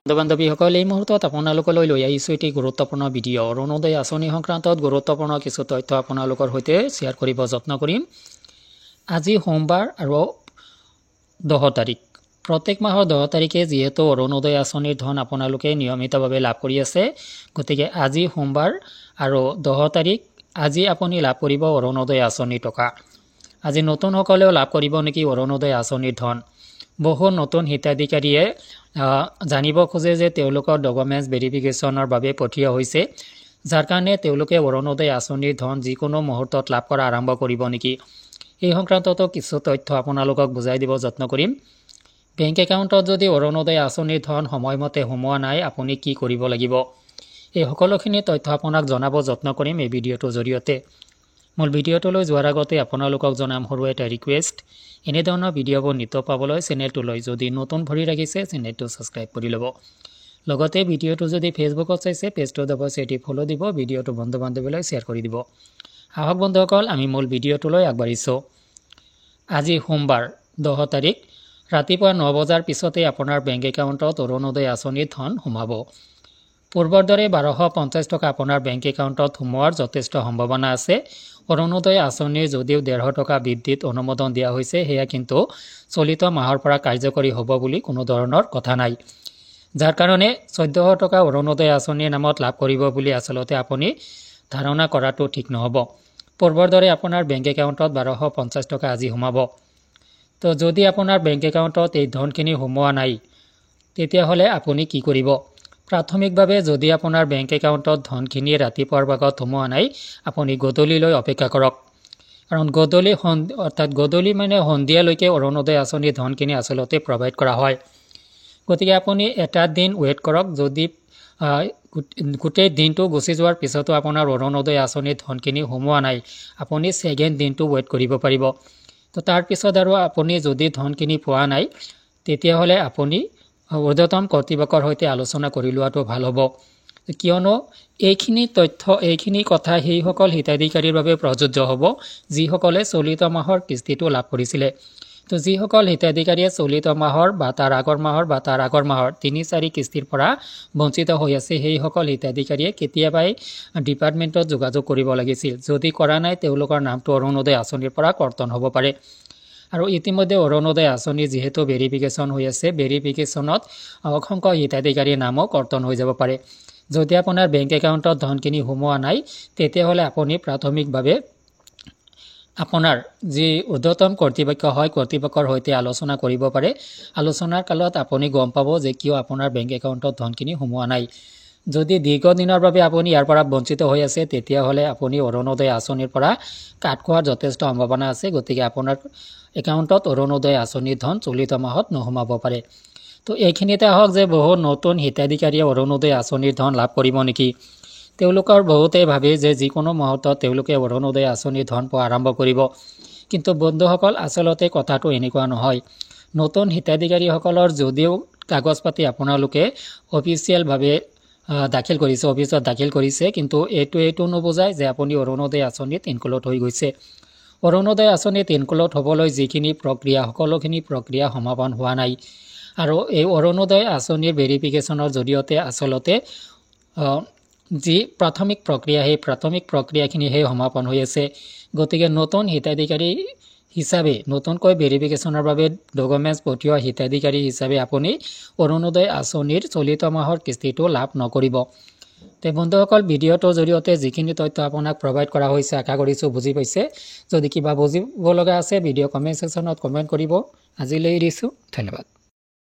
বন্ধু-বান্ধৱীসকল এই মুহূৰ্তত আপোনালোকলৈ লৈ আহিছোঁ এটি গুৰুত্বপূৰ্ণ ভিডিঅ' অৰুণোদয় আঁচনি সংক্ৰান্তত গুৰুত্বপূৰ্ণ কিছু তথ্য আপোনালোকৰ সৈতে শ্বেয়াৰ কৰিব যত্ন কৰিম। আজি সোমবাৰ আৰু 10 তাৰিখ। প্ৰত্যেক মাহৰ 10 তাৰিখে যিহেতু অৰুণোদয় আঁচনিৰ ধন আপোনালোকে নিয়মিতভাৱে লাভ কৰি আছে, গতিকে আজি সোমবাৰ আৰু 10 তাৰিখ আজি আপুনি লাভ কৰিব অৰুণোদয় আঁচনিৰ টকা। আজি নতুনসকলেও লাভ কৰিব নেকি অৰুণোদয় আঁচনিৰ ধন? বহু নতুন হিতাধিকাৰীয়ে জানিব খোজে যে তেওঁলোকৰ ডকুমেণ্টছ ভেৰিফিকেশ্যনৰ বাবে পঠিওৱা হৈছে, যাৰ কাৰণে তেওঁলোকে অৰুণোদয় আঁচনিৰ ধন যিকোনো মুহূৰ্তত লাভ কৰা আৰম্ভ কৰিব নেকি। এই সংক্ৰান্ততো কিছু তথ্য আপোনালোকক বুজাই দিব যত্ন কৰিম। বেংক একাউণ্টত যদি অৰুণোদয় আঁচনিৰ ধন সময়মতে সোমোৱা নাই, আপুনি কি কৰিব লাগিব, এই সকলোখিনি তথ্য আপোনাক জনাব যত্ন কৰিম এই ভিডিঅ'টোৰ জৰিয়তে। মূল ভিডিঅ'টোলৈ যোৱাৰ আগতে আপোনালোকক জনাম সৰু এটা ৰিকুৱেষ্ট, এনেধৰণৰ ভিডিঅ'বোৰ নিতৌ পাবলৈ চেনেলটোলৈ যদি নতুন ভৰি ৰাখিছে চেনেলটো ছাবস্ক্ৰাইব কৰি ল'ব। লগতে ভিডিঅ'টো যদি ফেচবুকত চাইছে পেজটো অৱশ্যে এটি ফ'ল' দিব, ভিডিঅ'টো বন্ধু-বান্ধৱীলৈ শ্বেয়াৰ কৰি দিব। আহক বন্ধুসকল, আমি মূল ভিডিঅ'টোলৈ আগবাঢ়িছোঁ। আজি সোমবাৰ 10 তাৰিখ ৰাতিপুৱা 9 বজাৰ পিছতে আপোনাৰ বেংক একাউণ্টত অৰুণোদয় আঁচনিৰ ধন সোমাব। পূৰ্বৰ দৰে 1250 টকা আপোনাৰ বেংক একাউণ্টত সোমোৱাৰ যথেষ্ট সম্ভাৱনা আছে। অৰুণোদয় আঁচনিৰ যদিও 150 টকা বৃদ্ধিত অনুমোদন দিয়া হৈছে, সেয়া কিন্তু চলিত মাহৰ পৰা কাৰ্যকৰী হ'ব বুলি কোনো ধৰণৰ কথা নাই, যাৰ কাৰণে 1400 টকা অৰুণোদয় আঁচনিৰ নামত লাভ কৰিব বুলি আচলতে আপুনি ধাৰণা কৰাটো ঠিক নহ'ব। পূৰ্বৰ দৰে আপোনাৰ বেংক একাউণ্টত 1250 টকা আজি সোমাব। তো যদি আপোনাৰ বেংক একাউণ্টত এই ধনখিনি সোমোৱা নাই, তেতিয়াহ'লে আপুনি কি কৰিব? প্ৰাথমিকভাৱে যদি আপোনাৰ বেংক একাউণ্টত ধনখিনি ৰাতিপুৱাৰ ভাগত সোমোৱা নাই, আপুনি গধূলিলৈ অপেক্ষা কৰক। কাৰণ গধূলি মানে সন্ধিয়ালৈকে অৰুণোদয় আঁচনিৰ ধনখিনি আচলতে প্ৰভাইড কৰা হয়। গতিকে আপুনি এটা দিন ৱেইট কৰক। যদি গোটেই দিনটো গুচি যোৱাৰ পিছতো আপোনাৰ অৰুণোদয় আঁচনিৰ ধনখিনি সোমোৱা নাই, আপুনি ছেকেণ্ড দিনটো ৱেইট কৰিব পাৰিব। তো তাৰপিছত আৰু আপুনি যদি ধনখিনি পোৱা নাই, তেতিয়াহ'লে আপুনি ঊৰ্ধ্বতম কৰ্তৃপক্ষৰ সৈতে আলোচনা কৰি লোৱাটো ভাল হ'ব। কিয়নো এইখিনি তথ্য এইখিনি কথা সেইসকল হিতাধিকাৰীৰ বাবে প্ৰযোজ্য হ'ব যিসকলে চলিত মাহৰ কিস্তিটো লাভ কৰিছিলে। তো যিসকল হিতাধিকাৰীয়ে চলিত মাহৰ বা তাৰ আগৰ মাহৰ 3-4 কিস্তিৰ পৰা বঞ্চিত হৈ আছে, সেইসকল হিতাধিকাৰীয়ে কেতিয়াবাই ডিপাৰ্টমেণ্টত যোগাযোগ কৰিব লাগিছিল। যদি কৰা নাই, তেওঁলোকৰ নামটো অৰুণোদয় আঁচনিৰ পৰা কৰ্তন হ'ব পাৰে। আৰু ইতিমধ্যে অৰুণোদয় আঁচনি যিহেতু ভেৰিফিকেশ্যন হৈ আছে, ভেৰিফিকেশ্যনত অসংখ্য হিতাধিকাৰীৰ নামো কৰ্তন হৈ যাব পাৰে। যদি আপোনাৰ বেংক একাউণ্টত ধনখিনি সোমোৱা নাই, তেতিয়াহ'লে আপুনি প্ৰাথমিকভাৱে আপোনাৰ যি ঊৰ্ধ্বতম কৰ্তৃপক্ষ হয়, কৰ্তৃপক্ষৰ সৈতে আলোচনা কৰিব পাৰে। আলোচনাৰ কালত আপুনি গম পাব যে কিয় আপোনাৰ বেংক একাউণ্টত ধনখিনি সোমোৱা নাই। যদি দীৰ্ঘদিনৰ বাবে আপুনি ইয়াৰ পৰা বঞ্চিত হৈ আছে, তেতিয়াহ'লে আপুনি অৰুণোদয় আঁচনিৰ পৰা কাট খোৱাৰ যথেষ্ট সম্ভাৱনা আছে। গতিকে আপোনাৰ একাউণ্টত অৰুণোদয় আঁচনিৰ ধন চলিত মাহত নোসোমাব পাৰে। তো এইখিনিতে আহক যে বহু নতুন হিতাধিকাৰীয়ে অৰুণোদয় আঁচনিৰ ধন লাভ কৰিব নেকি। তেওঁলোকৰ বহুতে ভাবে যে যিকোনো মুহূৰ্তত তেওঁলোকে অৰুণোদয় আঁচনিৰ ধন পোৱা আৰম্ভ কৰিব। কিন্তু বন্ধুসকল, আচলতে কথাটো এনেকুৱা নহয়। নতুন হিতাধিকাৰীসকলৰ যদিও কাগজ পাতি আপোনালোকে অফিচিয়েলভাৱে অফিচত দাখিল কৰিছে, কিন্তু এইটো নুবুজায় যে আপুনি অৰুণোদয় আঁচনিত ইনক্লুড হৈ গৈছে। অৰুণোদয় আঁচনিত ইনক্লুড হ'বলৈ যিখিনি প্ৰক্ৰিয়া, সকলোখিনি প্ৰক্ৰিয়া সমাপন হোৱা নাই। আৰু এই অৰুণোদয় আঁচনিৰ ভেৰিফিকেশ্যনৰ জৰিয়তে আচলতে যি প্ৰাথমিক প্ৰক্ৰিয়া, সেই প্ৰাথমিক প্ৰক্ৰিয়াখিনিহে সমাপন হৈ আছে। গতিকে নতুন হিতাধিকাৰী হিচাপে, নতুনকৈ ভেৰিফিকেশ্যনৰ বাবে ডকুমেণ্টছ পঠিওৱা হিতাধিকাৰী হিচাপে আপুনি অৰুণোদয় আঁচনিৰ চলিত মাহৰ কিস্তিটো লাভ নকৰিব। তে বন্ধুসকল, ভিডিঅ'টোৰ জৰিয়তে যিখিনি তথ্য আপোনাক প্ৰভাইড কৰা হৈছে, আশা কৰিছোঁ বুজি পাইছে। যদি কিবা বুজিব লগা আছে, ভিডিঅ' কমেণ্ট ছেকশ্যনত কমেণ্ট কৰিব। আজিলৈ এৰিছোঁ, ধন্যবাদ।